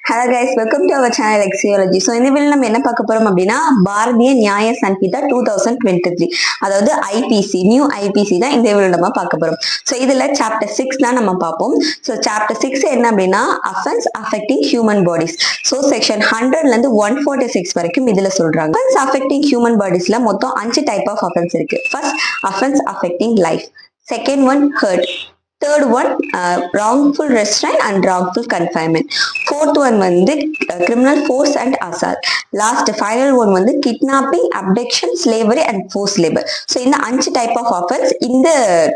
Hello guys, welcome to our channel Lexiology. So இந்த video நம்ம என்ன பார்க்க போறோம் அப்படின்னா பாரதிய நியாய சங்கீதா 2023, அதாவது ஐபிசி, நியூ ஐபிசி தான் இந்த வீடியோ நம்ம பார்க்க போறோம். ஸோ இதுல சாப்டர் 6 தான் நம்ம பார்ப்போம். ஸோ சாப்டர் 6 என்ன அப்படின்னா offence affecting human bodies. So section 100ல இருந்து 146 வரைக்கும் இதுல சொல்றாங்க. அஃபென்ஸ் அஃபெக்டிங் ஹியூமன் பாடிஸ்ல மொத்தம் 5 டைப் ஆஃப் அஃபென்ஸ் இருக்கு. First, offence affecting life. Second one, hurt. Third one, wrongful restraint and wrongful confinement. Fourth one வந்து criminal force and assault. Last final one வந்து kidnapping, abduction, slavery and forced labor. So இந்த 5 type of offense இந்த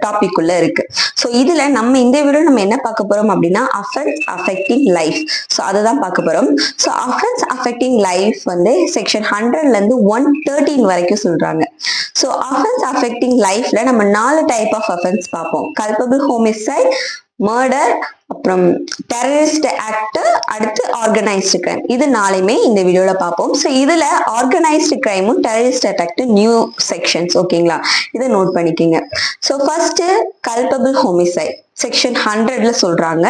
topic உள்ள இருக்கு. So இதுல நம்ம இந்த video நம்ம என்ன பார்க்க போறோம் அப்படின்னா offense affecting life. ஸோ அதை தான் பார்க்க போறோம். ஸோ offense affecting life வந்து செக்ஷன் 100ல இருந்து 113 வரைக்கும் சொல்றாங்க. ஸோ offense affecting lifeல நம்ம 4 டைப் ஆஃப் offense பார்ப்போம். culpable homicide, மர்டர், அப்புறம் டெரரிஸ்ட் ஆக்ட், அடுத்து ஆர்கனைஸ்டு கிரைம். இது நாளையுமே இந்த வீடியோல பார்ப்போம். ஸோ இதுல ஆர்கனைஸ்டு கிரைமும் டெரரிஸ்ட் அட்டாக்ட் நியூ செக்ஷன்ஸ், ஓகேங்களா? இதை நோட் பண்ணிக்கோங்க. So first, culpable homicide section 100ல சொல்றாங்க.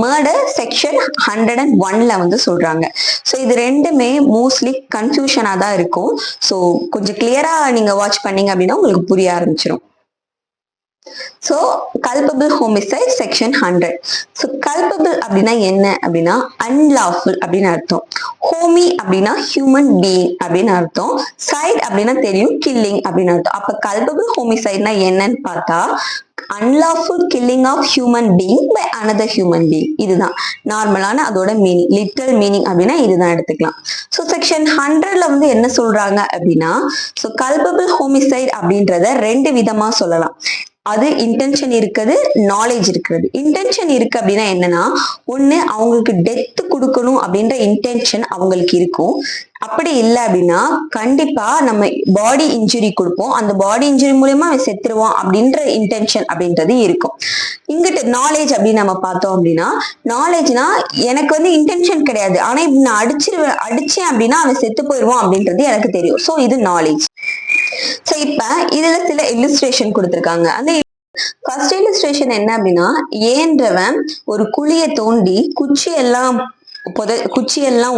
மர்டர் செக்ஷன் 101ல வந்து சொல்றாங்க. ஸோ இது ரெண்டுமே மோஸ்ட்லி கன்ஃபியூஷனா தான் இருக்கும். ஸோ கொஞ்சம் கிளியரா நீங்க வாட்ச் பண்ணீங்க அப்படின்னா உங்களுக்கு புரிய ஆரம்பிச்சிடும். So culpable homicide section 100. So culpable அப்படின்னா என்ன அப்படின்னா அன்லாஃபுல் அப்படின்னு அர்த்தம். ஹோமி அப்படின்னா ஹியூமன் பீயிங் அப்படின்னு அர்த்தம். சைட் அப்படின்னா தெரியும், கில்லிங் அப்படின்னு அர்த்தம். அப்ப கல்பபிள் ஹோமிசைட்னா என்னன்னு பார்த்தா unlawful killing of human being by another human being. இதுதான் நார்மலான அதோட மீனிங், லிட்டரல் மீனிங் அப்படின்னா இதுதான் எடுத்துக்கலாம். ஸோ செக்ஷன் 100ல வந்து என்ன சொல்றாங்க அப்படின்னா, ஸோ கல்பபிள் ஹோமிசைட் அப்படின்றத 2 விதமா சொல்லலாம். அது இன்டென்ஷன் இருக்குது, நாலேஜ் இருக்கிறது. இன்டென்ஷன் இருக்கு அப்படின்னா என்னன்னா, ஒண்ணு அவங்களுக்கு டெத் கொடுக்கணும் அப்படின்ற இன்டென்ஷன் அவங்களுக்கு இருக்கும். அப்படி இல்லை அப்படின்னா கண்டிப்பா நம்ம பாடி இன்ஜுரி கொடுப்போம், அந்த பாடி இன்ஜுரி மூலயமா அவன் செத்துருவான் அப்படின்ற இன்டென்ஷன் அப்படின்றது இருக்கும். இங்கிட்ட நாலேஜ் அப்படின்னு நம்ம பார்த்தோம் அப்படின்னா, நாலேஜ்னா எனக்கு வந்து இன்டென்ஷன் கிடையாது, ஆனா இப்ப நான் அடிச்சேன் அப்படின்னா அவன் செத்து போயிடுவான் அப்படின்றது எனக்கு தெரியும். ஸோ இது நாலேஜ். ஸோ இப்ப இதுல சில இல்லுஸ்ட்ரேஷன் கொடுத்துருக்காங்க. அந்த ஃபர்ஸ்ட் இல்லுஸ்ட்ரேஷன் என்ன அப்படின்னா, ஏன்றவன் ஒரு குழியை தோண்டி குச்சியெல்லாம்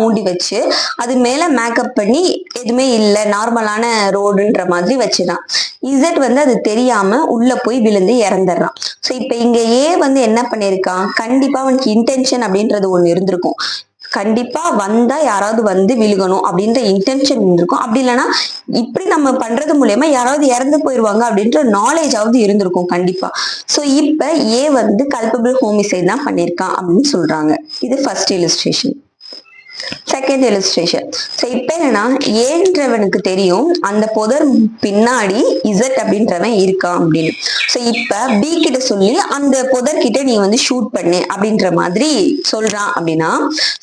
ஊண்டி வச்சு அது மேல மேக்கப் பண்ணி எதுவுமே இல்லை, நார்மலான ரோடுன்ற மாதிரி வச்சுதான். இசட் வந்து அது தெரியாம உள்ள போய் விழுந்து இறந்துடுறான். ஸோ இப்ப இங்க ஏ வந்து என்ன பண்ணிருக்கான், கண்டிப்பா அவனுக்கு இன்டென்ஷன் அப்படின்றது ஒண்ணு இருந்திருக்கும். கண்டிப்பா வந்தா யாராவது வந்து விழுகணும் அப்படின்ற இன்டென்ஷன் இருந்திருக்கும். அப்படி இல்லைன்னா இப்படி நம்ம பண்றது மூலயமா யாராவது இறந்து போயிருவாங்க அப்படின்ற நாலேஜாவது இருந்திருக்கும் கண்டிப்பா. ஸோ இப்ப ஏ வந்து கல்பபிள் ஹோமிசைட் தான் பண்ணியிருக்கான் அப்படின்னு சொல்றாங்க. இது first illustration. Second illustration. So இப்ப என்னன்னா, ஏன்றவனுக்கு தெரியும் அந்த புதர் பின்னாடி இசட் அப்படின்றவன் இருக்கான் அப்படின்னு. ஸோ இப்ப பி கிட்ட சொல்லி அந்த புதர் கிட்ட நீ வந்து ஷூட் பண்ணு அப்படின்ற மாதிரி சொல்றான் அப்படின்னா,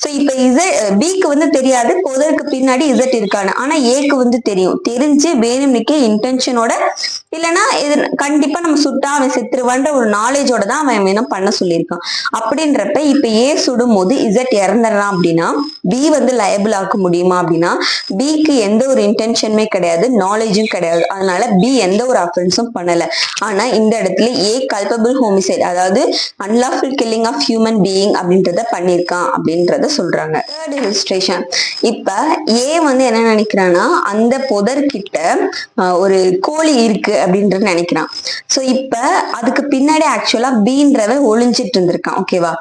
ஸோ இப்ப பிக்கு வந்து தெரியாது புதருக்கு பின்னாடி இசட் இருக்கான்னு, ஆனா ஏக்கு வந்து தெரியும். தெரிஞ்சு வேணும்னுக்கே இன்டென்ஷனோட, இல்லைன்னா இது கண்டிப்பா நம்ம சுட்டா அவன் செத்துருவான்ற ஒரு நாலேஜோட தான் அவன் வேணும் பண்ண சொல்லியிருக்கான். அப்படின்றப்ப இப்ப ஏ சுடும் போது இசட் இறந்துடுறான் அப்படின்னா பி வந்து லயபிள் ஆக்க முடியுமா அப்படின்னா, பிக்கு எந்த ஒரு இன்டென்ஷனுமே கிடையாது, நாலேஜும் கிடையாது. அதனால பி எந்த ஒரு அஃபென்ஸும் பண்ணல. ஆனா இந்த இடத்துல ஏ கல்பபிள் ஹோமிசைட், அதாவது unlawful killing of human being அப்படின்றத பண்ணியிருக்கான் அப்படின்றத சொல்றாங்க. Third illustration. இப்ப ஏ வந்து என்ன நினைக்கிறான்னா, அந்த புதர்கிட்ட ஒரு கோழி இருக்கு அப்படின்றது நினைக்கிறான். ஸோ இப்ப அதுக்கு பின்னாடி ஆக்சுவலா பீன்றவன் ஒளிஞ்சிட்டு இருந்திருக்கான், ஓகேவா?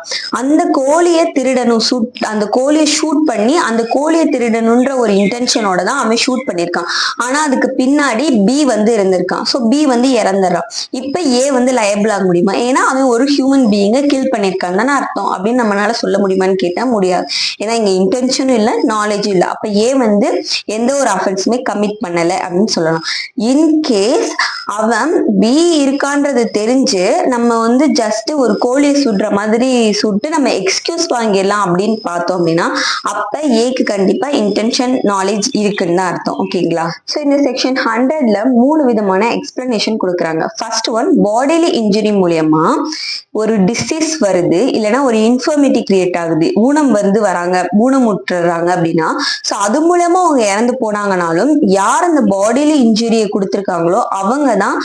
அந்த கோழியை திருடணும், அந்த கோழியை ஷூட் பண்ணி அந்த கோழியை திருடணுன்ற ஒரு இன்டென்ஷனோட தான் அவன் ஷூட் பண்ணிருக்கான். ஆனா அதுக்கு பின்னாடி பி வந்து இருந்திருக்கான். ஸோ பி வந்து இறந்துடுறான். இப்ப ஏ வந்து லயபிள் ஆக முடியுமா? ஏன்னா அவன் ஒரு ஹியூமன் பீயிங்கை கில் பண்ணிருக்கான் தானே அர்த்தம். அப்படின்னு நம்மளால சொல்ல முடியுமான்னு கேட்டா முடியாது. ஏன்னா இங்க இன்டென்ஷனும் இல்லை, நாலேஜும் இல்லை. அப்ப ஏ வந்து எந்த ஒரு அஃபென்ஸுமே கமிட் பண்ணல அப்படின்னு சொல்லலாம். இன்கேஸ் அவன் பி இருக்கான்றது தெரிஞ்சு நம்ம வந்து ஜஸ்ட் ஒரு கோழியை சுடுற மாதிரி சுட்டு நம்ம எக்ஸ்கியூஸ் வாங்கிடலாம் அப்படின்னு பார்த்தோம் அப்படின்னா அப்ப ஏக்கு கண்டிப்பா இன்டென்ஷன் நாலேஜ் இருக்குன்னு தான் அர்த்தம். ஓகேங்களா? ஸோ இந்த செக்ஷன் 100ல 3 விதமான எக்ஸ்பிளனேஷன் கொடுக்குறாங்க. ஃபர்ஸ்ட் ஒன், பாடிலி இன்ஜுரி மூலியமா ஒரு டிசீஸ் வருது, இல்லைன்னா ஒரு இன்ஃபர்மிட்டி கிரியேட் ஆகுது, ஊனம் வந்து வராங்க, ஊனமுற்றுறாங்க அப்படின்னா, ஸோ அது மூலமா அவங்க இறந்து போனாங்கனாலும் யார் அந்த பாடிலி இன்ஜுரியை கொடுத்துருக்காங்களோ அவங்க தான்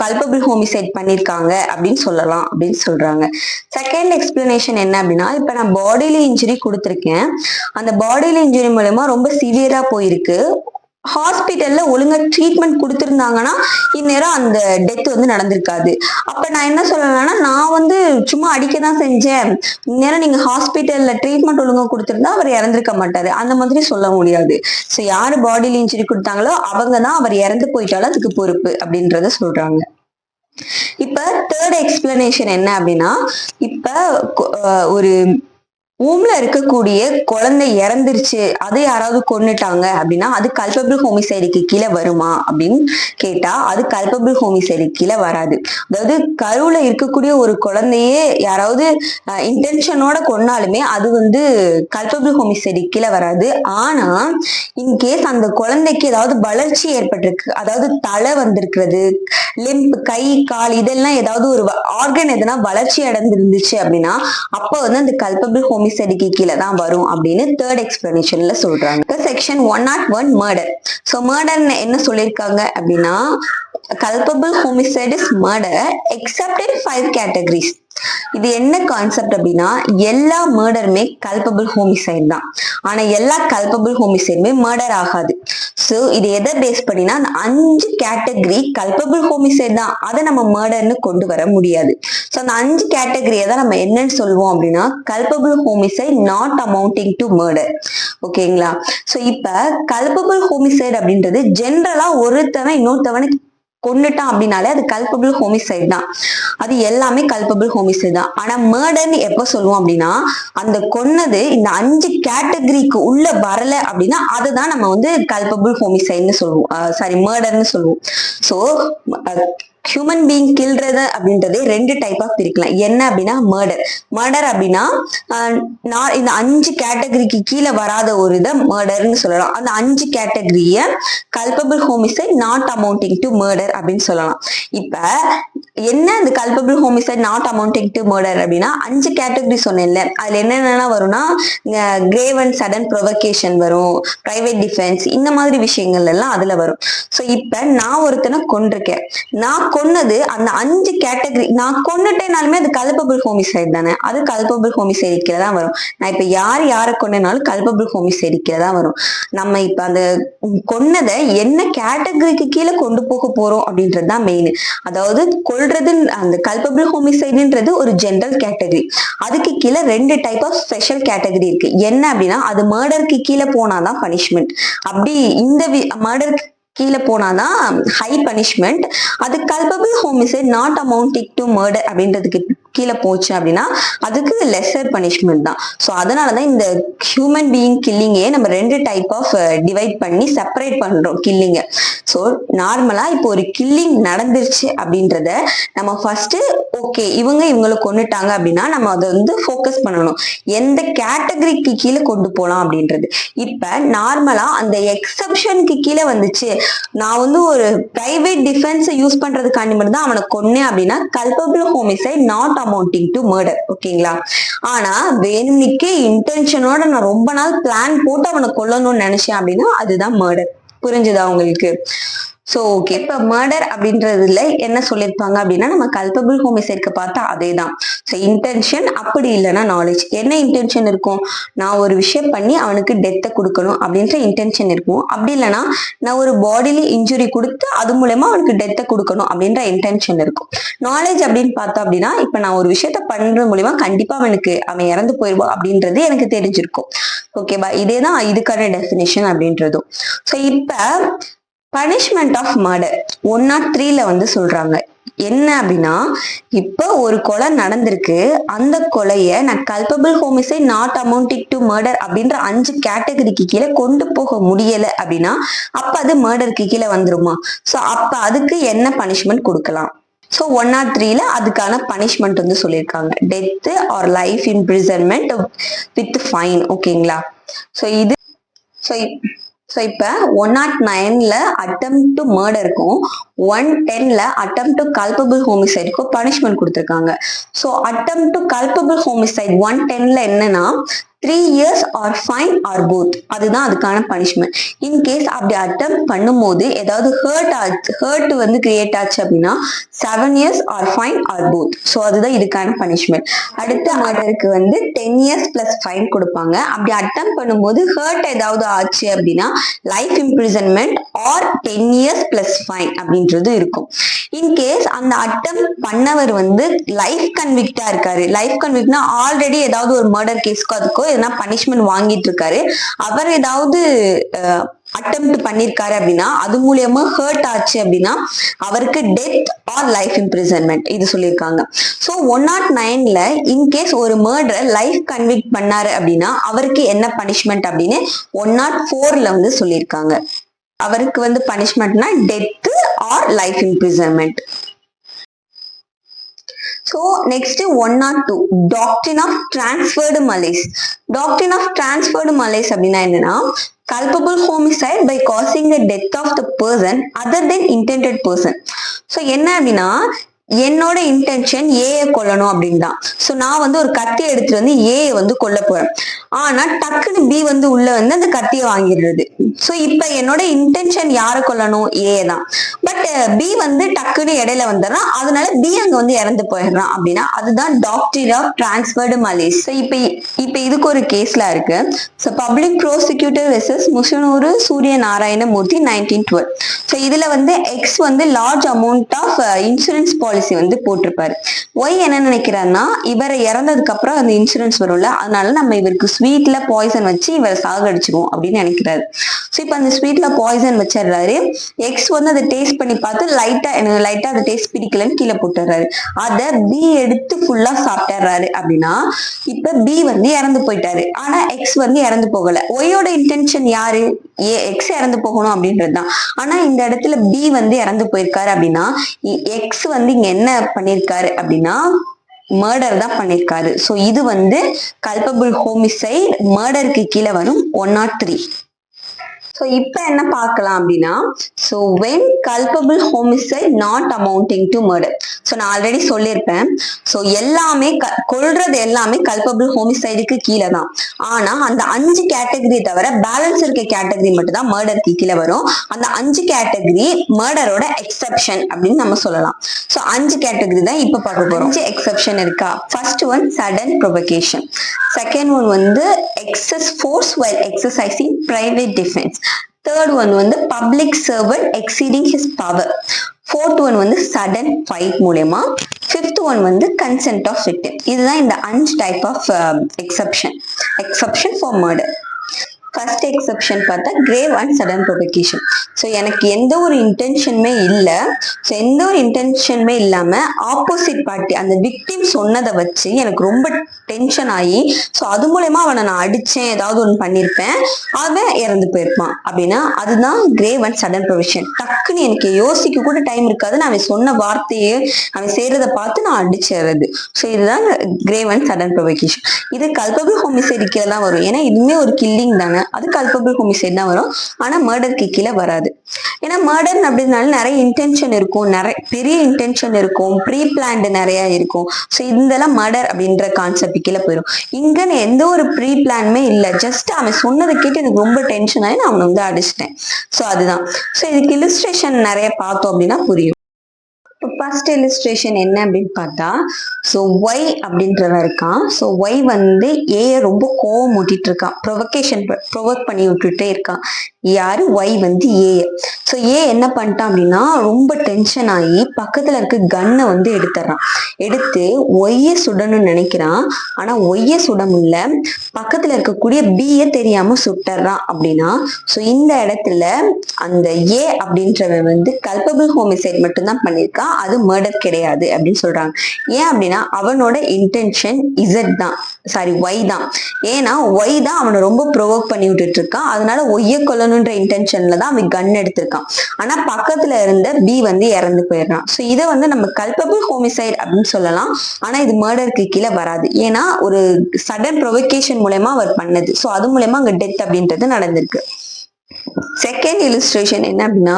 கல்பபிள் ஹோமிசைட் பண்ணிருக்காங்க அப்படின்னு சொல்லலாம் அப்படின்னு சொல்றாங்க. செகண்ட் எக்ஸ்பிளனேஷன் என்ன அப்படின்னா, இப்ப நான் பாடிலி இன்ஜுரி கொடுத்துருக்கேன், அந்த பாடிலி இன்ஜுரி மூலமா ரொம்ப சிவியரா போயிருக்கு, ஹாஸ்பிட்டல்ல ஒழுங்கா ட்ரீட்மெண்ட் கொடுத்திருந்தாங்கன்னா இந்நேரம் அந்த டெத் வந்து நடந்திருக்காது. அப்ப நான் என்ன சொல்லலாம்னா, நான் வந்து சும்மா அடிக்கதான் செஞ்சேன், இந்நேரம் நீங்க ஹாஸ்பிட்டல்ல ட்ரீட்மெண்ட் ஒழுங்கா கொடுத்திருந்தா அவர் இறந்திருக்க மாட்டாரு, அந்த மாதிரி சொல்ல முடியாது. ஸோ யாரு பாடியில இன்ஜுரி கொடுத்தாங்களோ அவங்க தான் அவர் இறந்து போயிட்டாலும் அதுக்கு பொறுப்பு அப்படின்றத சொல்றாங்க. இப்ப தேர்ட் எக்ஸ்பிளனேஷன் என்ன அப்படின்னா, இப்ப ஒரு ஊம்ல இருக்கக்கூடிய குழந்தை இறந்துருச்சு, அதை யாராவது கொன்னுட்டாங்க அப்படின்னா அது கல்பபிள் ஹோமிசைடுக்கு கீழே வருமா அப்படின்னு கேட்டா அது கல்பபிள் ஹோமிசைடுக்கு கீழே வராது. அதாவது கருவுல இருக்கக்கூடிய ஒரு குழந்தையே யாராவது இன்டென்ஷனோட கொன்னாலுமே அது வந்து கல்பபிள் ஹோமிசைடுக்கு கீழே வராது. ஆனா இன்கேஸ் அந்த குழந்தைக்கு ஏதாவது வளர்ச்சி ஏற்பட்டிருக்கு, அதாவது தலை வந்திருக்கிறது, லிம்ப், கை, கால், இதெல்லாம் ஏதாவது ஒரு ஆர்கன் எதனா வளர்ச்சி அடைந்திருந்துச்சு அப்படின்னா அப்ப வந்து அந்த கல்பபிள் ஹோமிசைடுக்கு கீழே தான் வரும் அப்படின்னு தேர்ட் எக்ஸ்பிளனேஷன்ல சொல்றாங்க. Section 101 murder. ஸோ மர்டர் என்ன சொல்லியிருக்காங்க அப்படின்னா, culpable homicide is murder accept in 5 categories. இது என்ன கான்செப்ட் அப்படின்னா, எல்லா மர்டருமே கல்பபிள் ஹோமிசைட் தான், ஆனா எல்லா கல்பபிள் ஹோமிசைடுமே மர்டர் ஆகாது. ஸோ இது எதை பேஸ் பண்ணினா, அந்த 5 கேட்டகரி கல்பபிள் ஹோமிசைட் தான், அதை நம்ம மர்டர்னு கொண்டு வர முடியாது. ஸோ அந்த 5 கேட்டகரியை தான் நம்ம என்னன்னு சொல்லுவோம் அப்படின்னா, culpable homicide not amounting to murder. ஓகேங்களா? ஸோ இப்ப கல்பபிள் ஹோமிசைட் அப்படின்றது ஜென்ரலா ஒருத்தவன் இன்னொருத்தவனுக்கு கொன்னுட்டான் அப்படின்னாலே அது கல்பபிள் ஹோமிசைட் தான், அது எல்லாமே கல்பபிள் ஹோமிசைட் தான். ஆனா மர்டர்னு எப்ப சொல்லுவோம் அப்படின்னா, அந்த கொன்னது இந்த 5 கேட்டகரிக்கு உள்ள வரல அப்படின்னா அதுதான் நம்ம வந்து கல்பபிள் ஹோமிசைட்னு சொல்லுவோம், சாரி மர்டர்னு சொல்லுவோம். ஸோ ஹியூமன் பீயிங் கில்றது அப்படின்றதே 2 டைப் ஆஃப் பிரிக்கலாம். என்ன அப்படின்னா மர்டர் அப்படின்னா இந்த 5 கேட்டகரிக்கு கீழே வராத ஒரு இதை மர்டர்னு சொல்லலாம். அந்த 5 கேட்டகரிய culpable homicide not amounting to murder அப்படின்னு சொல்லலாம். இப்ப என்ன இந்த culpable homicide not amounting to murder அப்படின்னா, 5 கேட்டகரி சொன்னேன்ல, அதுல என்னென்ன வரும்னா கிரேவ் அண்ட் சடன் ப்ரொவகேஷன் வரும், பிரைவேட் டிஃபென்ஸ், இந்த மாதிரி விஷயங்கள் எல்லாம் அதுல வரும். ஸோ இப்ப நான் ஒருத்தனை கொன்றிருக்கேன், நான் கொன்னது அந்த 5 கேட்டகரி, நான் கொன்னுட்டேனாலுமே அது கல்பபிள் ஹோமிசைட் தானே, அது கல்பபிள் ஹோமிசைடு கீழே தான் வரும். நான் இப்ப யாரை கொன்னனாலும் கல்பபிள் ஹோமிசைடு கீழே தான் வரும். நம்ம இப்ப அந்த கொன்னதை என்ன கேட்டகரிக்கு கீழே கொண்டு போக போறோம் அப்படின்றது தான் மெயின். அதாவது கொல்றது, அந்த கல்பபிள் ஹோமிசைடுன்றது ஒரு ஜெனரல் கேட்டகரி, அதுக்கு கீழே 2 டைப் ஆஃப் ஸ்பெஷல் கேட்டகரி இருக்கு. என்ன அப்படின்னா, அது மர்டருக்கு கீழே போனாதான் பனிஷ்மெண்ட், அப்படி இந்த மர்டருக்கு கீழே போனாதான் ஹை பனிஷ்மெண்ட். அது culpable homicide not amounting to murder அப்படின்றதுக்கு கீழே போச்சு அப்படின்னா அதுக்கு லெசர் பனிஷ்மெண்ட் தான். ஸோ அதனாலதான் இந்த ஹியூமன் பீயிங் கில்லிங்கே நம்ம 2 டைப் ஆஃப் டிவைட் பண்ணி செப்பரேட் பண்றோம் கில்லிங்க. ஸோ நார்மலா இப்போ ஒரு கில்லிங் நடந்துருச்சு அப்படின்றத நம்ம ஃபர்ஸ்ட் ஓகே இவங்களை கொன்னுட்டாங்க அப்படின்னா நம்ம அதை வந்து ஃபோக்கஸ் பண்ணணும், எந்த கேட்டகரிக்கு கீழே கொண்டு போகலாம் அப்படின்றது. இப்ப நார்மலா அந்த எக்ஸப்ஷனுக்கு கீழே வந்துச்சு, நான் வந்து ஒரு பிரைவேட் டிஃபென்ஸ் யூஸ் பண்றதுக்காண்டி மட்டும் தான் அவனை கொன்னேன் அப்படின்னா culpable homicide not amounting to murder. ஓகேங்களா? ஆனா வேணும்னிக்கே இன்டென்ஷனோட நான் ரொம்ப நாள் பிளான் போட்டு அவனை கொல்லணும்னு நினைச்சேன் அப்படின்னா அதுதான் மர்டர். புரிஞ்சுதா உங்களுக்கு? ஸோ ஓகே, இப்போ மர்டர் அப்படின்றதுல என்ன சொல்லியிருப்பாங்க அப்படின்னா, நம்ம கல்பபிள் ஹோமிசைடுக்கு பார்த்தா அதே தான். ஸோ இன்டென்ஷன், அப்படி இல்லைன்னா நாலேஜ். என்ன இன்டென்ஷன் இருக்கும்? நான் ஒரு விஷயம் பண்ணி அவனுக்கு டெத்தை கொடுக்கணும் அப்படின்ற இன்டென்ஷன் இருக்கும். அப்படி இல்லைன்னா நான் ஒரு பாடிலி இன்ஜுரி கொடுத்து அது மூலமா அவனுக்கு டெத்தை கொடுக்கணும் அப்படின்ற இன்டென்ஷன் இருக்கும். நாலேஜ் அப்படின்னு பார்த்தா அப்படின்னா, இப்போ நான் ஒரு விஷயத்த பண்றது மூலியமா கண்டிப்பா அவன் இறந்து போயிடுவான் அப்படின்றது எனக்கு தெரிஞ்சிருக்கும். ஓகேவா? இதேதான் இதுக்கான டெஃபினேஷன் அப்படின்றதும். ஸோ இப்போ பனிஷ்மெண்ட் ஆஃப் மர்டர் 103ல வந்து சொல்றாங்க என்ன அப்படின்னா, இப்ப ஒரு கொலை நடந்திருக்கு, அந்த கொலையை நான் culpable homicide not amounting to murder அப்படின்ற 5 கேட்டகரிக்கு கீழே கொண்டு போக முடியல அப்படின்னா அப்ப அது மர்டருக்கு கீழே வந்துருமா? ஸோ அப்ப அதுக்கு என்ன பனிஷ்மெண்ட் கொடுக்கலாம்? ஸோ 103ல அதுக்கான பனிஷ்மெண்ட் வந்து சொல்லியிருக்காங்க, death or life imprisonment. With fine. ஓகேங்களா? ஸோ இது இப்ப 109ல அட்டெம்ப்ட் டு மர்டருக்கும் 110ல அட்டெம்ப்ட் டு கல்பபிள் ஹோமிசைடுக்கும் பனிஷ்மெண்ட் கொடுத்துருக்காங்க. So attempt to culpable homicide 110ல என்னன்னா 3 years or fine or both. அதுதான் அதுக்கான பனிஷ்மெண்ட். இன்கேஸ் அப்படி அட்டம் பண்ணும்போது ஏதாவது ஹர்ட் வந்து கிரியேட் ஆச்சு அப்படின்னா 7 years or fine or both. So அதுதான் இதுக்கான பனிஷ்மெண்ட். அடுத்த மர்டருக்கு வந்து 10 years plus fine கொடுப்பாங்க. அப்படி அட்டம் பண்ணும்போது ஹர்ட் ஏதாவது ஆச்சு அப்படின்னா life imprisonment or 10 years plus fine அப்படின்றது இருக்கும். இன்கேஸ் அந்த அட்டம் பண்ணவர் வந்து லைஃப் கன்விக்டா இருக்காரு. லைஃப் கன்விக்ட்னா ஆல்ரெடி ஏதாவது ஒரு மர்டர் கேஸ்க்கோ அதுக்கோ எதனா பனிஷ்மெண்ட் வாங்கிட்டு இருக்காரு. அவர் ஏதாவது அட்டெம்ப்ட் பண்ணிருக்காரு அப்படின்னா அது மூலியமா ஹர்ட் ஆச்சு அப்படின்னா அவருக்கு டெத் ஆர் லைஃப் இம்ப்ரிசன்மெண்ட் இது சொல்லியிருக்காங்க. ஸோ 109ல இன்கேஸ் ஒரு மர்டரை லைஃப் கன்விக்ட் பண்ணாரு அப்படின்னா அவருக்கு என்ன பனிஷ்மெண்ட் அப்படின்னு 104ல வந்து சொல்லியிருக்காங்க. அவருக்கு வந்து பனிஷ்மெண்ட்னா death or life imprisonment. So next 102 doctrine of transferred malice. Doctrine of transferred malice அப்படின்னா என்னன்னா culpable homicide by causing the death of the person other than intended person. So என்ன அப்படின்னா என்னோட இன்டென்ஷன் ஏஐ கொல்லணும் அப்படின்னு தான். ஸோ நான் வந்து ஒரு கத்தியை எடுத்துட்டு வந்து ஏஐ வந்து கொல்ல போறேன். ஆனா டக்குன்னு பி வந்து உள்ள வந்து அந்த கத்தியை வாங்கிடுறது. ஸோ இப்ப என்னோட இன்டென்ஷன் யாரை கொல்லணும்? ஏஐ தான். பட் பி வந்து டக்குன்னு இடையில வந்துடுறான். அதனால பி அங்க வந்து இறந்து போயிடுறான் அப்படின்னா அதுதான் டாக்ட்ரின் ஆஃப் டிரான்ஸ்ஃபர்டு மலிஸ். இப்ப இதுக்கு ஒரு கேஸ்ல இருக்கு. So public prosecutor versus Mushanuru Surya Narayanamurthy 1912. So இதுல வந்து எக்ஸ் வந்து large amount of insurance policy வந்து போட்டிருப்பாரு. ஒய் என்ன நினைக்கிறாருன்னா இவரை இறந்ததுக்கு அப்புறம் அந்த இன்சூரன்ஸ் வரும்ல, அதனால நம்ம இவருக்கு ஸ்வீட்ல பாய்சன் வச்சு இவரை சாகடிச்சிருவோம் அப்படின்னு நினைக்கிறாரு. ஸோ இப்ப அந்த ஸ்வீட்ல பாய்சன் வச்சிடுறாரு. எக்ஸ் வந்து அதை டேஸ்ட் பண்ணி பார்த்து லைட்டா அந்த டேஸ்ட் பிடிக்கலன்னு கீழே போட்டுறாரு. அதை பி எடுத்து ஃபுல்லா சாப்பிட்டுறாரு அப்படின்னா இப்ப பி வந்து இறந்து போயிட்டாரு. ஆனா எக்ஸ் வந்து இறந்து போகல. ஒய்யோட இன்டென்ஷன் யாரு? எக்ஸ் இறந்து போகணும் அப்படின்றதுதான். ஆனா இந்த இடத்துல பி வந்து இறந்து போயிருக்காரு அப்படின்னா எக்ஸ் வந்து இங்க என்ன பண்ணிருக்காரு அப்படின்னா மர்டர் தான் பண்ணிருக்காரு. சோ இது வந்து கல்பபிள் ஹோமிசைட் மர்டருக்கு கீழே வரும் 103. ஸோ இப்போ என்ன பார்க்கலாம் அப்படின்னா so when culpable homicide not amounting to murder. So நான் ஆல்ரெடி சொல்லியிருப்பேன். ஸோ எல்லாமே கொல்றது எல்லாமே கல்பபிள் ஹோமிசைடுக்கு கீழே தான். ஆனா அந்த 5 கேட்டகரி தவிர பேலன்ஸ் இருக்க கேட்டகரி மட்டும் தான் மர்டருக்கு கீழே வரும். அந்த 5 கேட்டகரி மர்டரோட எக்ஸெப்ஷன் அப்படின்னு நம்ம சொல்லலாம். ஸோ 5 கேட்டகரி தான் இப்போ பார்க்க போறோம். 5 எக்ஸெப்ஷன் இருக்கா? First one sudden provocation. Second one வந்து excess force while exercising private defence. Third one வந்து public servant exceeding his power. Fourth one வந்து சடன் ஃபைட் மூலமா. ஃபிஃப்த் ஒன் வந்து கன்சென்ட் ஆஃப் விக்டிம். இதுதான் இந்த 5 type of exception for murder. First exception பார்த்தா grave and sudden provocation. So எனக்கு எந்த ஒரு இன்டென்ஷனுமே இல்லை. ஸோ எந்த ஒரு இன்டென்ஷனுமே இல்லாம ஆப்போசிட் பார்ட்டி அந்த விக்டிம் சொன்னதை வச்சு எனக்கு ரொம்ப டென்ஷன் ஆகி ஸோ அது மூலயமா அவனை நான் அடிச்சேன் ஏதாவது ஒன்று பண்ணியிருப்பேன், அவன் இறந்து போயிருப்பான் அப்படின்னா அதுதான் கிரேவ் அண்ட் சடன் ப்ரொவகேஷன். டக்குன்னு எனக்கு யோசிக்க கூட டைம் இருக்காது. நான் அவன் சொன்ன வார்த்தையே அவன் செய்யறதை பார்த்து நான் அடிச்சிடுறது. ஸோ இதுதான் கிரேவ் அண்ட் சடன் ப்ரொவகேஷன். இது கல்பபிள் ஹோமிசைடு கீழே தான் வரும். ஏன்னா இதுவுமே ஒரு கில்லிங் தானே, அது கல்பபிள் ஹோமிசைடு தான் வரும். ஆனா மர்டருக்கு கீழே வராது. ஏன்னா மர்டர் அப்படின்னால நிறைய இன்டென்ஷன் இருக்கும், நிறைய பெரிய இன்டென்ஷன் இருக்கும், ப்ரீ பிளான்டு நிறைய இருக்கும். ஸோ இதெல்லாம் மர்டர் அப்படின்ற கான்செப்ட் கீழே போயிடும். இங்க எந்த ஒரு ப்ரீ பிளானுமே இல்லை. ஜஸ்ட் அவன் சொன்னதை கேட்டு எனக்கு ரொம்ப டென்ஷன் ஆகி நான் அவனை வந்து அடிச்சிட்டேன். ஸோ அதுதான். ஸோ இதுக்கு இல்லுஸ்ட்ரேஷன் நிறைய பார்த்தோம் அப்படின்னா புரியும். இப்போ ஃபர்ஸ்ட் இல்லுஸ்ட்ரேஷன் என்ன அப்படின்னு பார்த்தா ஸோ ஒய் அப்படின்றவன் இருக்கான். ஸோ ஒய் வந்து ஏஐ ரொம்ப கோவம் ஊட்டிட்டு இருக்கான், ப்ரொவோக் பண்ணி விட்டுட்டே இருக்கான். யாரு? ஒய் வந்து ஏஐ. ஸோ என்ன பண்ணிட்டான் அப்படின்னா ரொம்ப டென்ஷன் ஆகி பக்கத்துல இருக்க கன்னை வந்து எடுத்து ஒய்ய சுடணும்னு நினைக்கிறான். ஆனா ஒய்ய சுட முடியல, பக்கத்துல இருக்கக்கூடிய பிய தெரியாம சுட்டுறான் அப்படின்னா ஸோ இந்த இடத்துல அந்த ஏ அப்படின்றவன் வந்து கல்பபிள் ஹோமிசைட் மட்டும்தான் பண்ணியிருக்கான். அது மர்டர் கிடையாது அப்படின்னு சொல்றாங்க. ஏன் அப்படின்னா அவனோட இன்டென்ஷன் இசட் தான், சாரி ஒய் தான். ஏன்னா ஒய் தான் அவனை ரொம்ப ப்ரொவோக் பண்ணி விட்டுட்டு இருக்கான். அதனால ஒய்ய கொல்லணுன்ற இன்டென்ஷன்ல தான் அவன் கன் எடுத்திருக்கான். ஆனா பக்கத்துல இருந்த பி வந்து இறந்து போயிடுறான். ஸோ இதை வந்து நம்ம கல்பபிள் ஹோமிசைட் அப்படின்னு சொல்லலாம். ஆனா இது மர்டருக்கு கீழே வராது. ஏன்னா ஒரு சடன் ப்ரொவோகேஷன் மூலமா அவர் பண்ணது. ஸோ அது மூலமா அங்க டெத் அப்படின்றது நடந்திருக்கு. செகண்ட் இலிஸ்ட்ரேஷன் என்ன அப்படின்னா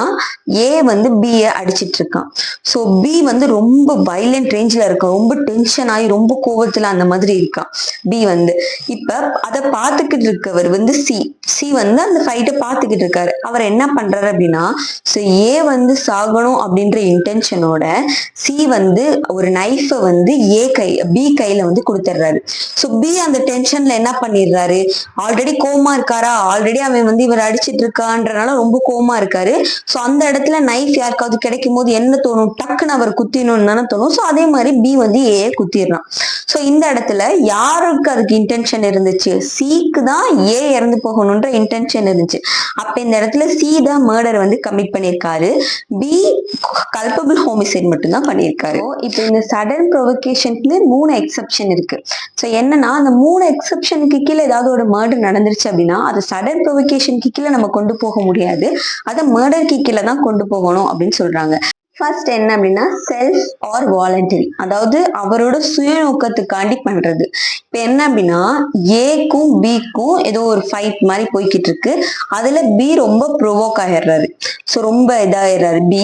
ஏ வந்து பி அடிச்சிட்டு இருக்கான். ஸோ பி வந்து ரொம்ப வைலண்ட் ரேஞ்சில் இருக்கான், ரொம்ப டென்ஷன் ஆகி ரொம்ப கோவத்துல அந்த மாதிரி இருக்கான் பி வந்து. இப்ப அதை பார்த்துக்கிட்டு இருக்கவர் வந்து சி வந்து அந்த ஃபைட்டை பார்த்துக்கிட்டு இருக்காரு. அவர் என்ன பண்றாரு அப்படின்னா ஸோ ஏ வந்து சாகணும் அப்படின்ற இன்டென்ஷனோட சி வந்து ஒரு நைஃபை வந்து பி கையில வந்து கொடுத்துட்றாரு. ஸோ பி அந்த டென்ஷன்ல என்ன பண்ணிடுறாரு, ஆல்ரெடி கோவமா இருக்காரா, ஆல்ரெடி அவன் வந்து இவர் அடிச்சிட்டு இருக்கான்றனால ரொம்ப கோவமா இருக்காரு. சோ அந்த இடத்துல நைஃப் யாருக்காவது கிடைக்கும் போது என்ன தோணும், டக்குன்னு அவர் குத்திடணும்னு தானே தோணும். சோ அதே மாதிரி பி வந்து ஏ குத்திடுறான். சோ இந்த இடத்துல யாருக்கு அதுக்கு இன்டென்ஷன் இருந்துச்சு, சிக்கு தான் ஏ இறந்து போகணும்ன்ற இன்டென்ஷன் இருந்துச்சு. அப்ப இந்த இடத்துல சி தான் மர்டர் வந்து கமிட் பண்ணியிருக்காரு, பி கல்பபிள் ஹோமிசைட் மட்டும் தான் பண்ணியிருக்காரு. இப்போ இந்த சடன் ப்ரொவோகேஷனுக்கு 3 எக்ஸெப்ஷன் இருக்கு. சோ என்னன்னா அந்த 3 எக்ஸெப்ஷனுக்கு கீழே ஏதாவது ஒரு மர்டர் நடந்துருச்சு அப்படின்னா அது சடன் ப்ரொவோகேஷனுக்கு கீழே நம்ம கொண்டு போக முடியாது, அதை மர்டருக்கு கீழே தான் கொண்டு போகணும் அப்படின்னு சொல்றாங்க. ஃபர்ஸ்ட் என்ன அப்படின்னா செல்ஃப் ஆர் வாலண்டரி, அதாவது அவரோட சுய நோக்கத்துக்காண்டி பண்றது. இப்ப என்ன அப்படின்னா ஏக்கும் பிக்கும் ஏதோ ஒரு ஃபைட் மாதிரி போய்கிட்டு இருக்கு. அதுல பி ரொம்ப ப்ரொவோக் ஆயிடுறாரு, ஸோ ரொம்ப இதாயிடுறாரு பி.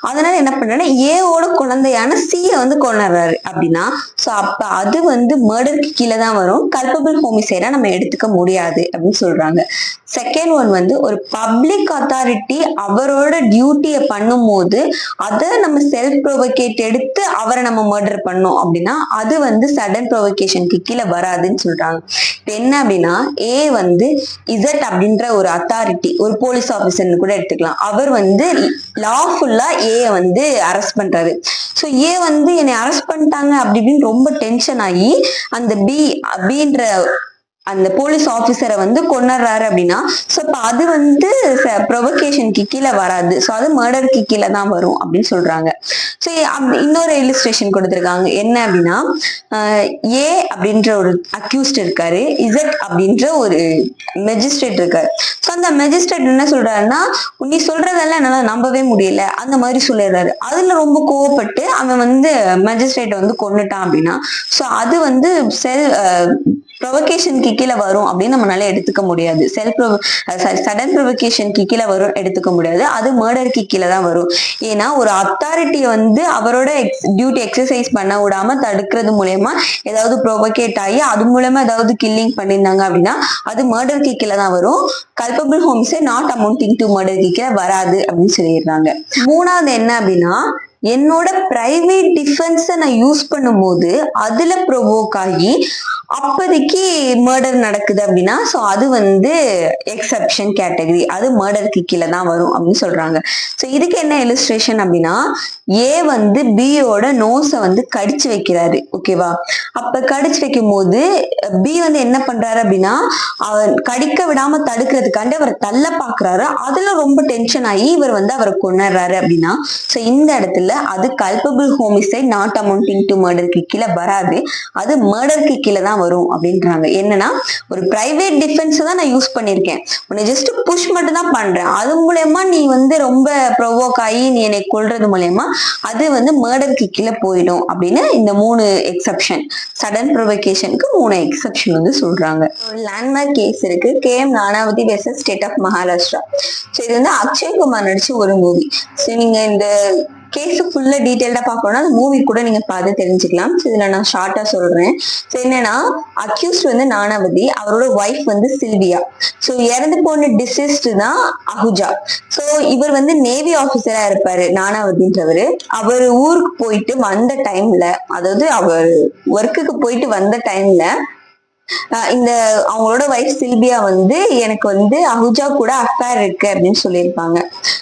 அதனால என்ன பண்றாருன்னா ஏவோட குழந்தையான சியை வந்து கொண்டுறாரு அப்படின்னா ஸோ அப்ப அது வந்து மர்டருக்கு கீழே தான் வரும், கல்பபிள் ஹோமிசைடா நம்ம எடுத்துக்க முடியாது அப்படின்னு சொல்றாங்க. செகண்ட் ஒன் வந்து ஒரு பப்ளிக் அத்தாரிட்டி அவரோட டியூட்டியை பண்ணும் போது அதை நம்ம செல்ஃப் ப்ரொவோகேட் எடுத்து அவரை நம்ம மர்டர் பண்ணோம் அப்படின்னா அது வந்து சடன் ப்ரொவோகேஷனுக்கு கீழே வராதுன்னு சொல்றாங்க. இப்ப என்ன அப்படின்னா ஏ வந்து இசட் அப்படின்ற ஒரு அத்தாரிட்டி, ஒரு போலீஸ் ஆபீசர்னு கூட எடுத்துக்கலாம். அவர் வந்து லாஃபுல்லா ஏ வந்து அரெஸ்ட் பண்றாரு. ஸோ ஏ வந்து என்னை அரெஸ்ட் பண்ணிட்டாங்க அப்படி இப்படின்னு ரொம்ப டென்ஷன் ஆகி அந்த பின்ற அந்த போலீஸ் ஆபீசரை வந்து கொண்டுறாரு அப்படின்னா ஸோ இப்போ அது வந்து ப்ரொவோகேஷனுக்கு கீழே வராது, ஸோ அது மர்டருக்கு கீழே தான் வரும் அப்படின்னு சொல்றாங்க. ஸோ இன்னொரு இல்லுஸ்ட்ரேஷன் கொடுத்துருக்காங்க. என்ன அப்படின்னா ஏ அப்படின்ற ஒரு அக்யூஸ்ட் இருக்காரு, இசட் அப்படின்ற ஒரு மெஜிஸ்ட்ரேட் இருக்காரு. ஸோ அந்த மெஜிஸ்ட்ரேட் என்ன சொல்றாருன்னா நீ சொல்றதெல்லாம் என்னால நம்பவே முடியல அந்த மாதிரி சொல்லிடுறாரு. அதுல ரொம்ப கோவப்பட்டு அவன் வந்து மெஜிஸ்ட்ரேட்டை வந்து கொன்னுட்டான் அப்படின்னா ஸோ அது வந்து ப்ரொவோகேஷனுக்கு கீழே வரும் அப்படின்னு நம்மளால எடுத்துக்க முடியாது. சடன் ப்ரொவோகேஷனுக்கு கீழே வரும் எடுத்துக்க முடியாது, அது மர்டருக்கு கீழே தான் வரும். ஏன்னா ஒரு அத்தாரிட்டியை வந்து அவரோட டியூட்டி எக்ஸசைஸ் பண்ண விடாம தடுக்கிறது மூலயமா ஏதாவது ப்ரொவோகேட் ஆகி அது மூலமா ஏதாவது கில்லிங் பண்ணியிருந்தாங்க அப்படின்னா அது மர்டருக்கு கீழே தான் வரும், culpable homicide not amounting to மர்டருக்கு கீழே வராது அப்படின்னு சொல்லிடுறாங்க. மூணாவது என்ன அப்படின்னா என்னோட பிரைவேட் டிஃபென்ஸை நான் யூஸ் பண்ணும் போது அதுல ப்ரொவோக் ஆகி அப்போதைக்கு மர்டர் நடக்குது அப்படின்னா ஸோ அது வந்து எக்ஸப்ஷன் கேட்டகரி, அது மர்டருக்கு கீழே தான் வரும் அப்படின்னு சொல்றாங்க. ஸோ இதுக்கு என்ன இல்லுஸ்ட்ரேஷன் அப்படின்னா ஏ வந்து பியோட நோஸை வந்து கடிச்சு வைக்கிறாரு, ஓகேவா. அப்ப கடிச்சு வைக்கும் போது பி வந்து என்ன பண்றாரு அப்படின்னா அவர் கடிக்க விடாம தடுக்கிறதுக்காண்டி அவர் தள்ள பாக்குறாரு. அதுல ரொம்ப டென்ஷன் ஆகி இவர் வந்து அவரை கொண்டுறாரு அப்படின்னா ஸோ இந்த இடத்துல அது culpable homicide not amounting to மர்டருக்கு கீழே வராது, அது மர்டருக்கு கீழே தான் வரும் அப்படின்றாங்க. என்னன்னா ஒரு பிரைவேட் டிஃபென்ஸ் தான் நான் யூஸ் பண்ணிருக்கேன், உன்னை ஜஸ்ட் புஷ் மட்டும் தான் பண்றேன், அது மூலயமா நீ வந்து ரொம்ப ப்ரொவோக் ஆகி நீ என்னை கொல்றது மூலயமா அது வந்து மர்டருக்கு கீழே போயிடும் அப்படின்னு இந்த 3 எக்ஸப்ஷன், சடன் ப்ரொவோகேஷனுக்கு 3 எக்ஸப்ஷன் வந்து சொல்றாங்க. லேண்ட்மார்க் கேஸ் இருக்கு, KM Nanavati versus state of Maharashtra. So இது வந்து அக்ஷய் குமார் நடிச்ச ஒரு மூவி. ஸோ நீங்க இந்த கேஸ் ஃபுல்லா டீடைல்டா பார்க்கணும்னா அந்த மூவி கூட நீங்க பார்த்து தெரிஞ்சுக்கலாம். இதுல நான் ஷார்ட்டா சொல்றேன். ஸோ என்னன்னா அக்யூஸ்ட் வந்து நானாவதி, அவரோட ஒய்ஃப் வந்து சில்வியா. ஸோ இறந்து போன டிசீஸ்ட் தான் அஹுஜா. ஸோ இவர் வந்து நேவி ஆபீசரா இருப்பாரு நானாவதின்றவரு. அவர் ஊருக்கு போயிட்டு வந்த டைம்ல, அதாவது அவர் ஒர்க்குக்கு போயிட்டு வந்த டைம்ல இந்த அவங்களோட வைஃப் சில்பியா வந்து எனக்கு வந்து அஹுஜா கூட அஃபேர் இருக்கு அப்படின்னு சொல்லியிருப்பாங்க.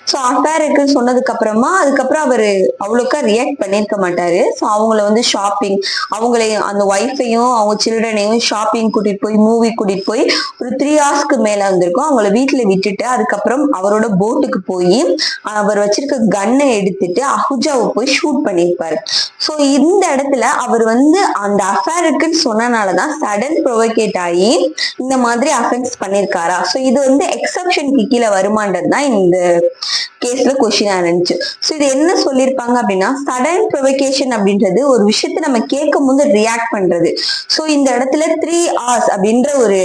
ஸோ அஃபேர் இருக்குன்னு சொன்னதுக்கு அப்புறமா அதுக்கப்புறம் அவரு அவ்வளோக்கா ரியாக்ட் பண்ணியிருக்க மாட்டாரு. ஸோ அவங்கள வந்து ஷாப்பிங், அவங்களையும் அந்த ஒய்ஃபையும் அவங்க சில்ட்ரனையும் ஷாப்பிங் கூட்டிட்டு போய் மூவி கூட்டிட்டு போய் ஒரு 3 ஹவர்ஸ்க்கு மேல வந்திருக்கும். அவங்கள வீட்டுல விட்டுட்டு அதுக்கப்புறம் அவரோட போட்டுக்கு போய் அவர் வச்சிருக்க கன்னை எடுத்துட்டு அஹுஜாவை போய் ஷூட் பண்ணியிருப்பாரு. ஸோ இந்த இடத்துல அவர் வந்து அந்த அஃபேர் இருக்குன்னு சொன்னனாலதான் சடன் ப்ரொவோகேட் ஆகி இந்த மாதிரி அஃபென்ஸ் பண்ணிருக்காரா? ஸோ இது வந்து எக்ஸப்ஷனுக்கு கீழே வருமானது தான் இந்த கேஸ்ல கொஸ்டினா இருந்துச்சு. ஸோ இது என்ன சொல்லியிருப்பாங்க அப்படின்னா, சடன் ப்ரொவோகேஷன் அப்படின்றது ஒரு விஷயத்த நம்ம கேட்கும் போது ரியாக்ட் பண்றது. ஸோ இந்த இடத்துல 3 hours அப்படின்ற ஒரு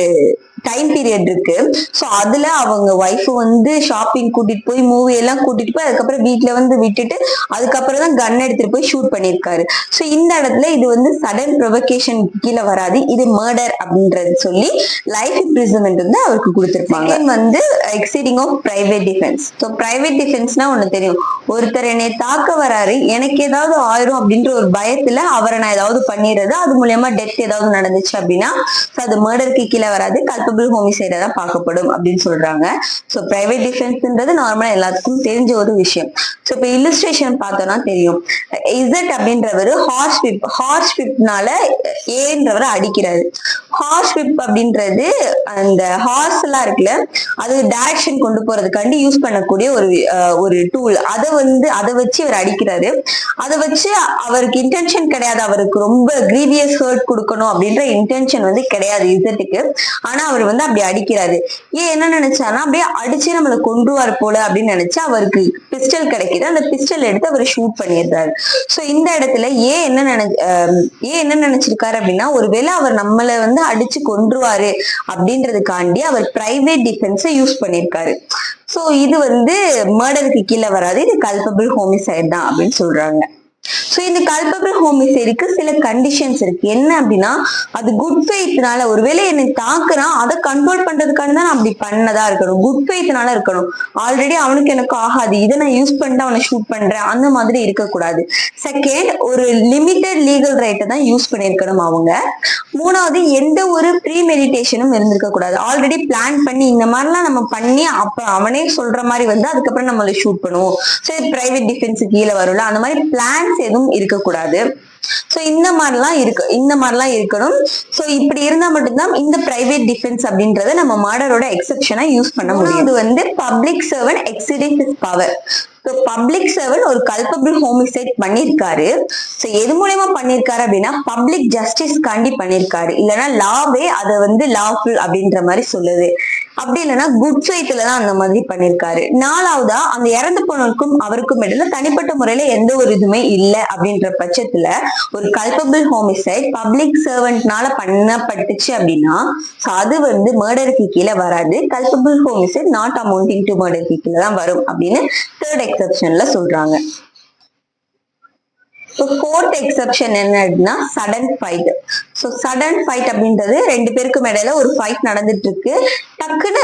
டைம் பீரியட் இருக்கு. ஸோ அதுல அவங்க ஒய்ஃப் வந்து ஷாப்பிங் கூட்டிட்டு போய் மூவி எல்லாம் கூட்டிட்டு போய் அதுக்கப்புறம் வீட்டுல வந்து விட்டுட்டு அதுக்கப்புறம் தான் கன் எடுத்துட்டு போய் ஷூட் பண்ணிருக்காரு. ஸோ இந்த இடத்துல இது வந்து சடன் ப்ரொவோகேஷன் கீழே வராது, இது மர்டர் அப்படின்றது சொல்லி லைஃப் இம்ப்ரிசன்மெண்ட் வந்து அவருக்கு கொடுத்திருப்பாங்க. வந்து exceeding of private defence. So private டிஃபென்ஸ்னா ஒண்ணு தெரியும், ஒருத்தர் என்னை தாக்க வராரு, எனக்கு ஏதாவது ஆயிரும் அப்படின்ற ஒரு பயத்துல அவரை நான் ஏதாவது பண்ணிடுறது, அது மூலியமா டெத் ஏதாவது நடந்துச்சு அப்படின்னா அது மர்டருக்கு கீழே வராது, கல்பபிள் ஹோமிசைடா தான் பார்க்கப்படும் அப்படின்னு சொல்றாங்க. ஸோ பிரைவேட் டிஃபென்ஸ்ன்றது நார்மலா எல்லாத்துக்கும் தெரிஞ்ச ஒரு விஷயம். ஸோ இப்போ இல்லுஸ்ட்ரேஷன் பார்த்தோம்னா தெரியும், இசட் அப்படின்றவர் ஹார்ஸ் விப்னால ஏன்றவரை அடிக்கிறாரு. ஹார்ஸ் விப் அப்படின்றது அந்த ஹார்ஸ் எல்லாம் இருக்குல்ல, அது டைரக்ஷன் கொண்டு போறதுக்காண்டி யூஸ் பண்ணக்கூடிய ஒரு டூல். அதை வச்சு அவர் அடிக்கிறாரு. அதை வச்சு அவருக்கு இன்டென்ஷன் கிடையாது, அவருக்கு ரொம்ப கிரீவியஸ் ஹர்ட் கொடுக்கணும் அப்படின்ற இன்டென்ஷன் வந்து கிடையாது இசட்டுக்கு. ஆனா அவர் வந்து அப்படி அடிக்கிறாரு. ஏன் என்ன நினைச்சாருன்னா, அப்படியே அடிச்சு நம்மளை கொன்றுவார் போல அப்படின்னு நினைச்சு அவருக்கு பிஸ்டல் கிடைக்குது. அந்த பிஸ்டல் எடுத்து அவர் ஷூட் பண்ணிடுறாரு. ஸோ இந்த இடத்துல ஏன் என்ன நினைச்சிருக்காரு அப்படின்னா, ஒருவேளை அவர் நம்மளை வந்து அடிச்சு கொன்றுவாரு அப்படின்றதுக்காண்டி அவர் பிரைவேட் டிஃபென்ஸை யூஸ் பண்ணிருக்காரு. சோ இது வந்து மர்டருக்கு கீழே வராது, இது கல்பபிள் ஹோமிசைட் தான் அப்படின்னு சொல்றாங்க. சோ இந்த கல்பபிள் ஹோமிசைடுக்கு சில கண்டிஷன்ஸ் இருக்கு. என்ன அப்படின்னா, அது குட் ஃபெய்த்னால, ஒருவேளை என்னை தாக்குனா அதை கண்ட்ரோல் பண்றதுக்கான தான் அப்படி பண்ணதா இருக்கணும், குட் ஃபெய்த்னால இருக்கணும். ஆல்ரெடி அவனுக்கு எனக்கு ஆகாது, இதை நான் யூஸ் பண்ணிட்டு அவனை ஷூட் பண்றேன் அந்த மாதிரி இருக்கக்கூடாது. செகண்ட், ஒரு லிமிட்டட் லீகல் ரைட்டை தான் யூஸ் பண்ணிருக்கணும் அவங்க. மூணாவது, எந்த ஒரு ப்ரீ மெடிடேஷனும் இருந்திருக்க கூடாது. ஆல்ரெடி பிளான் பண்ணி இந்த மாதிரிலாம் நம்ம பண்ணி அப்ப அவனே சொல்ற மாதிரி வந்து அதுக்கப்புறம் நம்மளை ஷூட் பண்ணுவோம், சரி பிரைவேட் டிஃபென்ஸ் கீழே வரும்ல, அந்த மாதிரி பிளான்ஸ் எதுவும் இருக்கக்கூடாது. சோ இந்த மாதிரிலாம் இருக்கணும். சோ இப்படி இருந்தா மட்டும்தான் இந்த பிரைவேட் டிஃபென்ஸ் அப்படின்றத நம்ம மர்டரோட எக்ஸெப்ஷனா யூஸ் பண்ண முடியும். இது வந்து public servant exceeding his power. Public servant ஒரு கல்பபிள் ஹோமிசைட் பண்ணிருக்காரு. சோ எது மூலமா பண்ணிருக்காரு அப்படின்னா, பப்ளிக் ஜஸ்டிஸ் காண்டி பண்ணிருக்காரு, இல்லைன்னா லாவே அதை வந்து லாஃபுல் அப்படின்ற மாதிரி சொல்லுது. அப்படி இல்லைன்னா குட் ஃபெய்த்ல தான் அந்த மாதிரி பண்ணிருக்காரு. நாலாவதா, அந்த இறந்து போனவருக்கும் அவருக்கும் இடையில தனிப்பட்ட முறையில எந்த ஒரு இதுவுமே இல்லை அப்படின்ற பட்சத்துல ஒரு கல்பபிள் ஹோமிசைட் பப்ளிக் சர்வன்ட்னால பண்ணப்பட்டுச்சு அப்படின்னா அது வந்து மர்டருக்கு கீழே வராது, culpable homicide not amounting to மர்டருக்கு கீழே தான் வரும் அப்படின்னு தேர்ட் எக்ஸெப்ஷன்ல சொல்றாங்க. ஃபோர்த் எக்ஸெப்ஷன் என்ன அப்படின்னா, sudden fight. So sudden fight அப்படின்றது ரெண்டு பேருக்கும் இடையில ஒரு ஃபைட் நடந்துட்டு இருக்கு, டக்குன்னு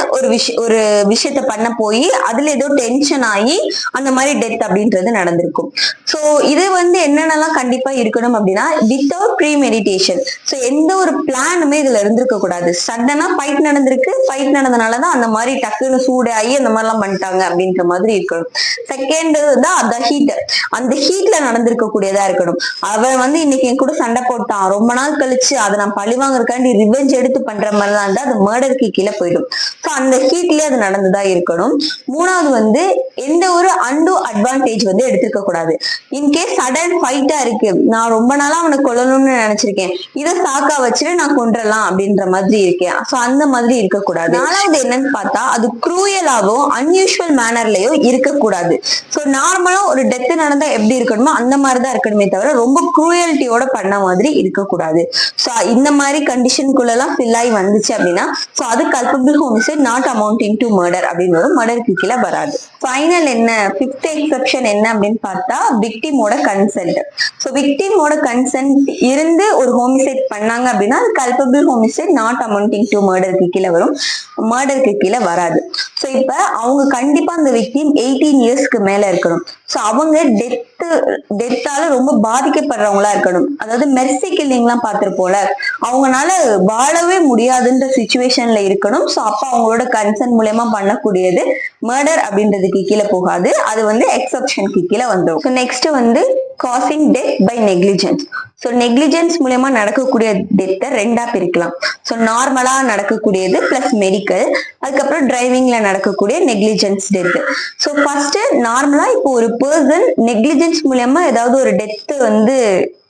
ஒரு விஷயத்த பண்ண போய் அதுல ஏதோ டென்ஷன் ஆகி அந்த மாதிரி டெத் அப்படின்றது நடந்திருக்கும். ஸோ இது வந்து என்னென்னலாம் கண்டிப்பா இருக்கணும் அப்படின்னா, வித்தவுட் ப்ரீ மெடிடேஷன். ஸோ எந்த ஒரு பிளானுமே இதுல இருந்திருக்க கூடாது. சடனா ஃபைட் நடந்திருக்கு, ஃபைட் நடந்தனாலதான் அந்த மாதிரி டக்குன்னு சூடாகி அந்த மாதிரிலாம் பண்ணிட்டாங்க அப்படின்ற மாதிரி இருக்கணும். செகண்ட் தான் அந்த ஹீட்ல நடந்திருக்க கூடியதா இருக்கணும். அவன் வந்து இன்னைக்கு என் கூட சண்டை போட்டான், ரொம்ப நாள் கழிச்சு அதை நான் பழிவாங்கறதுக்காண்டி ரிவெஞ்ச் எடுத்து பண்ற மாதிரிலாம் இருந்தா அது மர்டருக்கு கீழே போயிடும். ஸோ அந்த ஹீட்லயே அது நடந்ததா இருக்கணும். மூணாவது வந்து எந்த ஒரு அன்டு அட்வான்டேஜ் வந்து எடுத்துக்க கூடாது. இன்கேஸ் சடன் ஃபைட்டா இருக்கு, நான் ரொம்ப நாளா அவனை கொல்லணும்னு நினைச்சிருக்கேன், இதை சாக்கா வச்சுட்டு நான் கொன்றலாம் அப்படின்ற மாதிரி இருக்கேன். ஸோ அந்த மாதிரி இருக்கக்கூடாது. நாலாவது என்னன்னு பார்த்தா, அது க்ரூயலாவோ அன்யூஷுவல் மேனர்லயோ இருக்கக்கூடாது. ஸோ நார்மலா ஒரு டெத் நடந்தா எப்படி இருக்கணுமோ அந்த மாதிரிதான் இருக்கணுமே தவிர ரொம்ப க்ரூயல்ட்டியோட பண்ண மாதிரி இருக்கக்கூடாது. ஸோ இந்த மாதிரி கண்டிஷனுக்குள்ள எல்லாம் ஃபில் ஆகி வந்துச்சு அப்படின்னா ஸோ அது culpable homicide not amounting to murder அப்படின்றது மர்டருக்கு கீழே வராது. ஃபைனல் என்ன, ஃபிஃப்த் எக்ஸெப்ஷன் என்ன அப்படின்னு பார்த்தா, விக்டிமோட கன்சென்ட். ஸோ விக்டிமோட கன்சென்ட் இருந்து ஒரு ஹோமிசைட் பண்ணாங்க அப்படின்னா அது culpable homicide not amounting to மர்டருக்கு கீழே வரும், மர்டருக்கு கீழே வராது. ஸோ இப்ப அவங்க கண்டிப்பா அந்த விக்டிம் 18 இயர்ஸ்க்கு மேல இருக்கணும். ஸோ அவங்க டெத் டெத்தால ரொம்ப பாதிக்கப்படுறவங்களா இருக்கணும். அதாவது மெர்சி கில்லிங் எல்லாம் பார்த்திருப்போம்ல, அவங்கனால வாழவே முடியாதுன்ற சுச்சுவேஷன்ல இருக்கணும். சோ அப்ப அவங்களோட கன்சர்ன் மூலமா பண்ணக்கூடியது மர்டர் அப்படின்றதுக்கு கீழே போகாது, அது வந்து எக்ஸப்ஷனுக்கு கீழே வந்துடும். ஸோ நெக்ஸ்ட் வந்து causing death by negligence. So negligence மூலமா நடக்கக்கூடிய டெத்தை ரெண்டா பிரிக்கலாம். ஸோ நார்மலா நடக்கக்கூடியது பிளஸ் மெடிக்கல், அதுக்கப்புறம் டிரைவிங்ல நடக்கக்கூடிய நெக்லிஜென்ஸ் டெத். ஸோ ஃபர்ஸ்ட் நார்மலா இப்போ ஒரு பர்சன் நெக்லிஜென்ஸ் மூலமா ஏதாவது ஒரு டெத் வந்து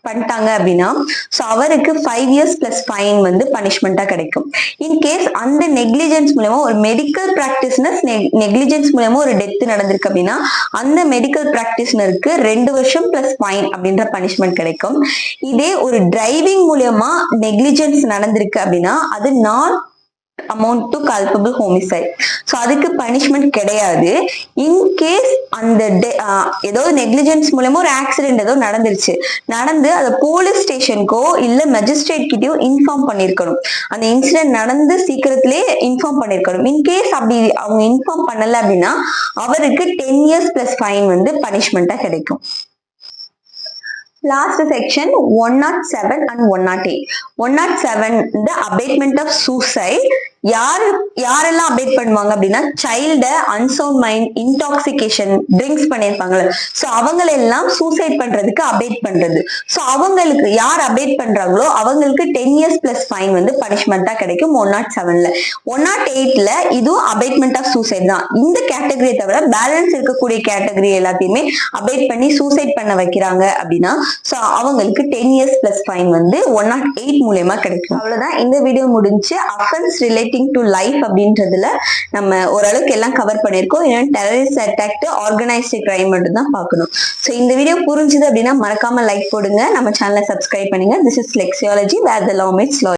பண்ணிட்டாங்க அப்படின்னா சோ அவருக்கு 5 years பிளஸ் ஃபைன் வந்து பனிஷ்மெண்டா கிடைக்கும். இன்கேஸ் அந்த நெக்லிஜென்ஸ் மூலமா ஒரு மெடிக்கல் பிராக்டிஸ்னஸ் நெக்லிஜென்ஸ் மூலமா ஒரு டெத் நடந்திருக்கு அப்படின்னா அந்த மெடிக்கல் பிராக்டிஸ்னருக்கு 2 வருஷம் பிளஸ் ஃபைன் அப்படின்ற பனிஷ்மெண்ட் கிடைக்கும். இதே ஒரு டிரைவிங் மூலமா நெக்லிஜென்ஸ் நடந்திருக்கு அப்படின்னா அது நான் amount to culpable homicide. So அதுக்கு பனிஷ்மெண்ட் கிடையாது. இன்கேஸ் அந்த ஏதோ நெக்லிஜென்ஸ் மூலமா ஒரு ஆக்சிடென்ட் ஏதோ நடந்து அதை போலீஸ் ஸ்டேஷனுக்கோ இல்ல மெஜிஸ்ட்ரேட் கிட்டயோ இன்ஃபார்ம் பண்ணிருக்கணும். அந்த இன்சிடென்ட் நடந்து சீக்கிரத்திலே இன்ஃபார்ம் பண்ணிருக்கணும். இன்கேஸ் அப்படி அவங்க இன்ஃபார்ம் பண்ணல அப்படின்னா அவருக்கு 10 years பிளஸ் ஃபைன் வந்து பனிஷ்மெண்டா கிடைக்கும். Last section 107 and 108. 107 the abatement of suicide. யாரெல்லாம் அபேட் பண்ணுவாங்க அப்படின்னா child unsound mind, intoxication, drinks பண்ணிருப்பாங்கல்ல, சோ அவங்களெல்லாம் சூசைட் பண்றதுக்கு அபேட் பண்றது. சோ அவங்களுக்கு யார் அபேட் பண்றாங்களோ அவங்களுக்கு 10 years பிளஸ் ஃபைன் வந்து பனிஷ்மெண்டா கிடைக்கும் 107ல. 108ல இதுவும் அபேட்மெண்ட் ஆஃப் சூசைட் தான். இந்த கேட்டகரியை தவிர பேலன்ஸ் இருக்கக்கூடிய கேட்டகரி எல்லாத்தையுமே அபேட் பண்ணி சூசைட் பண்ண வைக்கிறாங்க அப்படின்னா சோ அவங்களுக்கு 10 years பிளஸ் ஃபைன் வந்து 108 மூலமா கிடைக்கும். அவ்வளவுதான், இந்த வீடியோ முடிஞ்சு. அஃபென்ஸ் ரிலேட்டிங் டு லைஃப் அப்படின்றதுல நம்ம ஓரளவுக்கு எல்லாம் கவர் பண்ணிருக்கோம். இன்னும் டெரரிஸ்ட் அட்டாக், ஆர்கனைஸ்டு கிரைம் மட்டும் தான் பார்க்கணும். சோ இந்த வீடியோ புரிஞ்சுது அப்படின்னா மறக்காம லைக் போடுங்க, நம்ம சேனலை சப்ஸ்கிரைப் பண்ணுங்க. This is Lexiology where the law meets law.